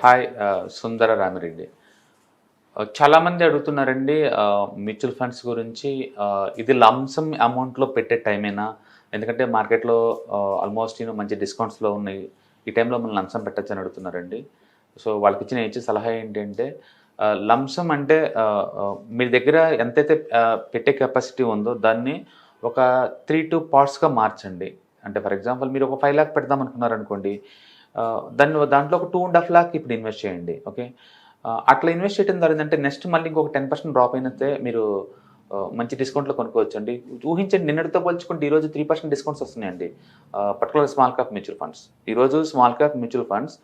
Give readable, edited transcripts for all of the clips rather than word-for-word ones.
Hi సుందర రామిరెడ్డి. చాలామంది అడుగుతున్నారండి mutual funds గురించి. ఇది లంసమ్ అమౌంట్‌లో పెట్టే టైమేనా? ఎందుకంటే మార్కెట్‌లో ఆల్మోస్ట్ మంచి డిస్కౌంట్స్‌లో ఉన్నాయి. ఈ టైంలో మనం లంసమ్ పెట్టొచ్చని అడుగుతున్నారండి. సో వాళ్ళకిచ్చిన ఇచ్చే సలహా ఏంటంటే లంసమ్ అంటే మీ దగ్గర ఎంతైతే పెట్టే కెపాసిటీ ఉందో దాన్ని ఒక 3, 2 పార్ట్స్‌గా మార్చండి. అంటే ఫర్ ఎగ్జాంపుల్ మీరు ఒక 5,00,000 పెడదాం అనుకున్నారనుకోండి. దాంట్లో ఒక 2,50,000 ఇప్పుడు ఇన్వెస్ట్ చేయండి. ఓకే. అట్లా ఇన్వెస్ట్ చేయడం ద్వారా ఏందంటే నెక్స్ట్ మళ్ళీ ఇంకొక 10% డ్రాప్ అయినతే మీరు మంచి డిస్కౌంట్‌లో కొనుక్కోవచ్చండి. ఊహించండి, నిన్నటితో పోల్చుకుంటే ఈరోజు 3% డిస్కౌంట్స్ వస్తున్నాయండి. Particular small cap mutual funds. ఈరోజు small cap mutual funds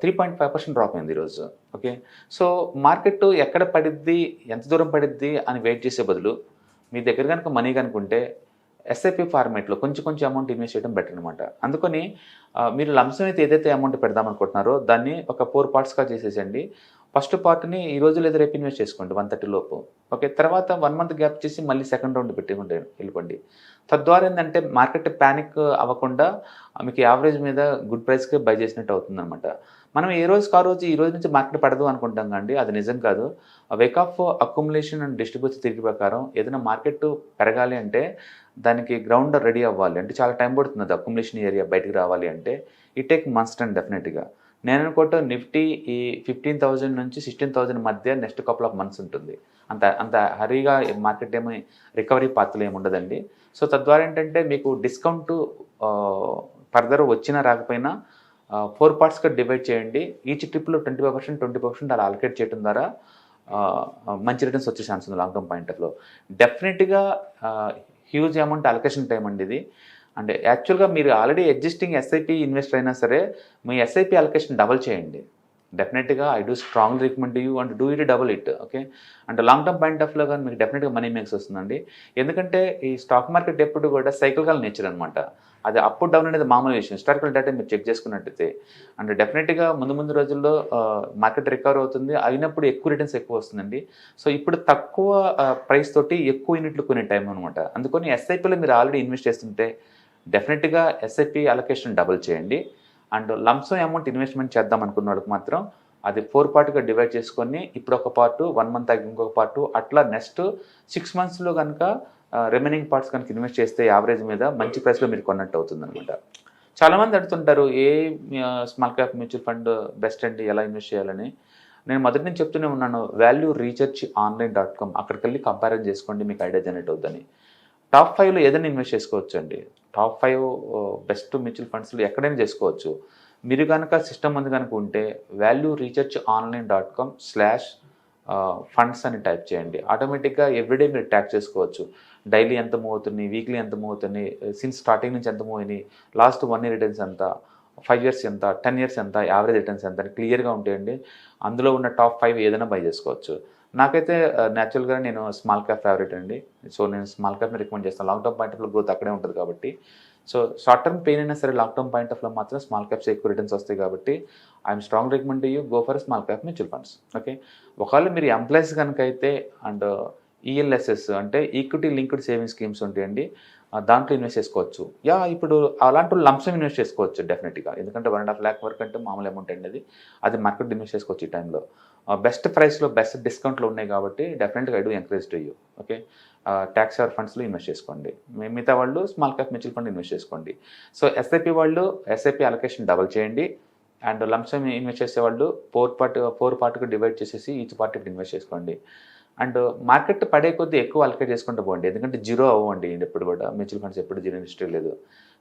3.5% drop అయింది ఈరోజు. ఓకే. సో మార్కెట్ ఎక్కడ పడిద్ది, ఎంత దూరం పడిద్ది అని వెయిట్ చేసే బదులు మీ దగ్గర గనుక మనీ గనుకుంటే ఎస్ఐపి ఫార్మేట్‌లో కొంచెం కొంచెం అమౌంట్ ఇన్వెస్ట్ చేయడం బెటర్ అనమాట. అందుకని మీరు లంప్‌సమ్ అయితే ఏదైతే అమౌంట్ పెడదామనుకుంటున్నారో దాన్ని ఒక 4 పార్ట్స్‌గా చేసేసేయండి. ఫస్ట్ పార్ట్‌ని ఈరోజు లేదా రేపు ఇన్వెస్ట్ చేసుకోండి 130 లోపు. ఓకే. తర్వాత 1 మంత్ గ్యాప్ చేసి మళ్ళీ సెకండ్ రౌండ్ పెట్టుకుంటే వెళ్ళిపోండి. తద్వారా ఏందంటే మార్కెట్ పానిక్ అవ్వకుండా మీకు యావరేజ్ మీద గుడ్ ప్రైస్‌కే బై చేసినట్టు అవుతుందనమాట. మనం ఏ రోజుకి ఆ రోజు ఈ రోజు నుంచి మార్కెట్ పడదు అనుకుంటాం గాండి, అది నిజం కాదు. Wake of accumulation and distribution theory ప్రకారం ఏదైనా మార్కెట్ పెరగాలి అంటే దానికి గ్రౌండ్ రెడీ అవ్వాలి. అంటే చాలా టైం పడుతుంది అది అక్యుములేషన్ ఏరియా బయటకు రావాలి అంటే. ఇట్ టేక్ మంత్స్ టైమ్ డెఫినెట్‌గా. నేను అనుకోవటం నిఫ్టీ ఈ 15,000 నుంచి 16,000 మధ్య నెక్స్ట్ కపుల్ ఆఫ్ మంత్స్ ఉంటుంది. అంత అంత హరీగా మార్కెట్ ఏమి రికవరీ పాత్రలో ఏమి ఉండదండి. సో తద్వారా ఏంటంటే మీకు డిస్కౌంట్ ఫర్దర్ వచ్చినా రాకపోయినా 4 పార్ట్స్‌గా డివైడ్ చేయండి. ఈచ్ ట్రిప్‌లో 25%, 20% అలా అలొకేట్ చేయడం ద్వారా మంచి రిటర్న్స్ వచ్చే ఛాన్స్ ఉంది లాంగ్ టర్మ్ పాయింట్ ఆఫ్‌లో. డెఫినెట్‌గా హ్యూజ్ అమౌంట్ అలొకేషన్ టైం అండి ఇది. అంటే యాక్చువల్‌గా మీరు ఆల్రెడీ ఎగ్జిస్టింగ్ ఎస్ఐపి ఇన్వెస్టర్ అయినా సరే మీ ఎస్ఐపి అలొకేషన్ డబుల్ చేయండి. డెఫినెట్‌గా I do strongly recommend you and do it double it. Okay. అంటే లాంగ్ టర్మ్ పాయింట్ ఆఫ్‌లో గాని మీకు డెఫినెట్‌గా మనీ మేక్స్ వస్తుందండి. ఎందుకంటే ఈ స్టాక్ మార్కెట్ ఎప్పుడు కూడా సైక్లికల్ నేచర్ అనమాట. అది అప్ డౌన్ అనేది మామూలు విషయం. హిస్టారికల్ డేటా మీరు చెక్ చేసుకున్నట్టయితే అంటే డెఫినెట్‌గా ముందు ముందు రోజుల్లో మార్కెట్ రికవర్ అవుతుంది. అయినప్పుడు ఎక్కువ రిటర్న్స్ ఎక్కువ వస్తుందండి. సో ఇప్పుడు తక్కువ ప్రైస్ తోటి ఎక్కువ యూనిట్లు కొనే టైం అనమాట. అందుకని ఎస్ఐపిలో మీరు ఆల్రెడీ ఇన్వెస్ట్ చేస్తుంటే డెఫినెట్‌గా ఎస్ఐపి అలొకేషన్ డబుల్ చేయండి. అండ్ లంప్‌సమ్ అమౌంట్ ఇన్వెస్ట్‌మెంట్ చేద్దాం అనుకున్న వాళ్ళకి మాత్రం అది 4 పార్ట్‌గా డివైడ్ చేసుకొని ఇప్పుడు ఒక పార్ట్, 1 మంత్ ఆగి ఇంకొక పార్ట్ అట్లా నెక్స్ట్ 6 మంత్స్‌లో గనుక రిమైనింగ్ పార్ట్స్ కనుక ఇన్వెస్ట్ చేస్తే యావరేజ్ మీద మంచి ప్రైస్‌లో మీరు కొన్నట్టు అవుతుందనమాట. చాలామంది అడుగుతుంటారు small cap mutual fund best అండి, ఎలా ఇన్వెస్ట్ చేయాలని. నేను మొదటి నుంచి చెప్తూనే ఉన్నాను, వాల్యూ రీసెర్చ్ ఆన్‌లైన్.com అక్కడికెళ్ళి కంపారిజన్ చేసుకోండి, మీకు ఐడియా జనరేట్ అవుద్దని. టాప్ 5లో ఏదైనా ఇన్వెస్ట్ చేసుకోవచ్చు అండి. టాప్ 5 బెస్ట్ మ్యూచువల్ ఫండ్స్‌లో ఎక్కడైనా చేసుకోవచ్చు. మీరు కనుక సిస్టమ్ ముందు కనుక ఉంటే వాల్యూ రీసెర్చ్ ఆన్‌లైన్.com/ఫండ్స్ అని టైప్ చేయండి. ఆటోమేటిక్‌గా ఎవ్రీడే మీరు ట్రాక్ చేసుకోవచ్చు. డైలీ ఎంత మూవ్ అవుతున్నాయి, వీక్లీ ఎంత మూవ్ అవుతున్నాయి, సిన్స్ స్టార్టింగ్ నుంచి ఎంత మూవ్ అయినాయి, లాస్ట్ 1 ఇయర్ రిటర్న్స్ ఎంత, 5 ఇయర్స్ ఎంత, 10 ఇయర్స్ ఎంత, యావరేజ్ రిటర్న్స్ ఎంత అని క్లియర్‌గా ఉంటాయండి. అందులో ఉన్న టాప్ 5 ఏదైనా బై చేసుకోవచ్చు. నాకైతే నేచురల్‌గా నేను స్మాల్ క్యాప్ ఫేవరెట్ అండి. సో నేను స్మాల్ క్యాప్‌ని రికమెండ్ చేస్తాను. లాంగ్ టర్మ్ పాయింట్ ఆఫ్‌లో గ్రోత్ అక్కడే ఉంటుంది కాబట్టి. సో షార్ట్ టర్మ్ పెయిన్ అయినా సరే లాంగ్ టర్మ్ పాయింట్ ఆఫ్‌లో మాత్రం స్మాల్ క్యాప్స్ ఎక్కువ రిటర్న్స్ వస్తాయి కాబట్టి I'm strong recommend you go for small cap mutual funds. Okay. ఒకవేళ మీరు ఎంప్లాయీస్ కనుక అయితే అండ్ ఈఎల్ఎస్ఎస్ అంటే ఈక్విటీ లింక్డ్ సేవింగ్ స్కీమ్స్ ఉంటాయండి. దాంట్లో ఇన్వెస్ట్ చేసుకోవచ్చు. ఇప్పుడు అలాంటి లంప్‌సమ్ ఇన్వెస్ట్ చేసుకోవచ్చు డెఫినెట్‌గా. ఎందుకంటే 1.5 లాక్ వరకు అంటే మామూలు అమౌంట్ అండి అది. అది మార్కెట్ ఇన్వెస్ట్ చేసుకోవచ్చు ఈ టైంలో. బెస్ట్ ప్రైస్‌లో బెస్ట్ డిస్కౌంట్‌లో ఉన్నాయి కాబట్టి డెఫినెట్‌గా I do encourage to you. Okay. Tax saver ఫండ్స్‌లో ఇన్వెస్ట్ చేసుకోండి. మిగతా వాళ్ళు small cap mutual fund invest చేసుకోండి. సో ఎస్ఐపి వాళ్ళు ఎస్ఐపి అలొకేషన్ డబుల్ చేయండి. అండ్ లంప్‌సమ్ ఇన్వెస్ట్ చేసేవాళ్ళు 4 పార్ట్‌గా డివైడ్ చేసేసి ఈచ్ పార్ట్ ఇప్పుడు ఇన్వెస్ట్ చేసుకోండి. అండ్ మార్కెట్ పడే కొద్దీ ఎక్కువ అలొకేట్ చేసుకుంటూ పోండి. ఎందుకంటే జీరో అవ్వండి ఎప్పుడు కూడా. మ్యూచువల్ ఫండ్స్ ఎప్పుడు జీరో హిస్టరీ లేదు.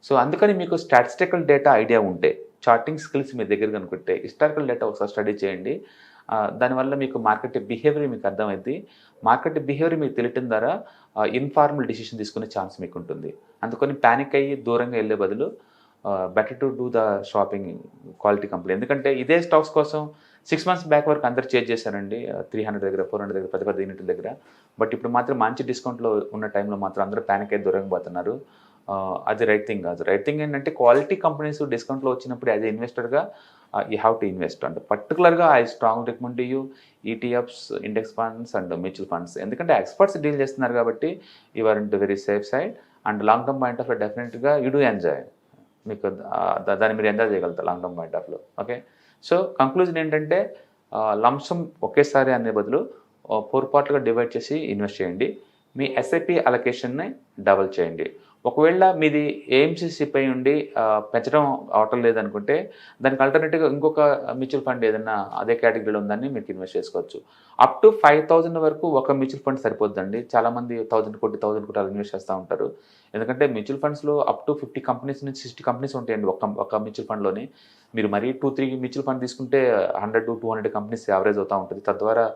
సో అందుకని మీకు స్టాటిస్టికల్ డేటా ఐడియా ఉంటే, చార్టింగ్ స్కిల్స్ మీ దగ్గర కనుకుంటే హిస్టారికల్ డేటా ఒకసారి స్టడీ చేయండి. దానివల్ల మీకు మార్కెట్ బిహేవియర్ మీకు అర్థమైద్ది. మార్కెట్ బిహేవియర్ మీకు తెలియటం ద్వారా ఇన్ఫార్మల్ డిసిషన్ తీసుకునే ఛాన్స్ మీకు ఉంటుంది. అందుకని పానిక్ అయ్యి దూరంగా వెళ్ళే బదులు better to do the shopping quality company. ఎందుకంటే ఇదే స్టాక్స్ కోసం 6 మంత్స్ బ్యాక్ వరకు అందరూ చేజ్ చేశారండి. 300 దగ్గర, 400 దగ్గర, పెద్ద పెద్ద యూనిట్ల దగ్గర. బట్ ఇప్పుడు మాత్రం మంచి డిస్కౌంట్‌లో ఉన్న టైంలో మాత్రం అందరూ పానిక్ అయ్యి దూరంగా పోతున్నారు. అది రైట్ థింగ్ కాదు. రైట్ థింగ్ ఏంటంటే క్వాలిటీ కంపెనీస్ డిస్కౌంట్‌లో వచ్చినప్పుడు యాజ్ ఎ ఇన్వెస్టర్‌గా యూ హ్యావ్ టు ఇన్వెస్ట్. అంటే పర్టికులర్‌గా I strong recommend you ETFs, index funds and mutual funds. ఎందుకంటే ఎక్స్పర్ట్స్ డీల్ చేస్తున్నారు కాబట్టి you are in to very safe side. And long term point of డెఫినెట్‌గా you do enjoy. మీకు దాన్ని మీరు enjoy చేయగలుగుతారు లాంగ్ టర్మ్ పాయింట్ ఆఫ్‌లో. Okay. So conclusion ఏంటంటే లంసమ్ ఒకేసారి అనే బదులు 4 పార్ట్‌లుగా డివైడ్ చేసి ఇన్వెస్ట్ చేయండి. మీ ఎస్ఐపి అలొకేషన్‌ని డబుల్ చేయండి. ఒకవేళ మీది ఏఎంసీ సిప్ అయి ఉండి పెంచడం అవటం లేదనుకుంటే దానికి ఆల్టర్‌నేటివ్‌గా ఇంకొక మ్యూచువల్ ఫండ్ ఏదన్నా అదే కేటగిరీలో ఉందని మీకు ఇన్వెస్ట్ చేసుకోవచ్చు. అప్ టు 5,000 వరకు ఒక మ్యూచువల్ ఫండ్ సరిపోద్దండి. చాలామంది 1000 కోటి, 1000 కోటి అలా ఇన్వెస్ట్ చేస్తా ఉంటారు. ఎందుకంటే మ్యూచువల్ ఫండ్స్‌లో అప్ టు 50 కంపెనీస్ నుంచి 60 కంపెనీస్ ఉంటాయండి ఒక మ్యూచువల్ ఫండ్‌లోని. మీరు మరీ 2, 3 మ్యూచువల్ ఫండ్ తీసుకుంటే 100-200 కంపెనీస్ యావరేజ్ అవుతా ఉంటది. తద్వారా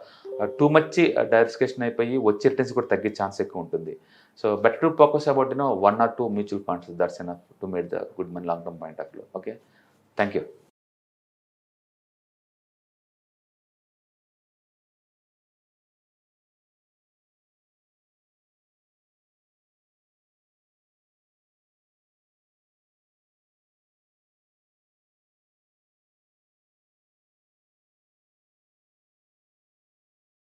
టూ మచ్ డైవర్సిఫికేషన్ అయిపోయి వచ్చే రిటర్న్స్ కూడా తగ్గే ఛాన్స్ ఎక్కువ ఉంటుంది. So better to focus about 1 or 2 mutual funds. That's enough to make the good money long term point of view. Okay. Thank you.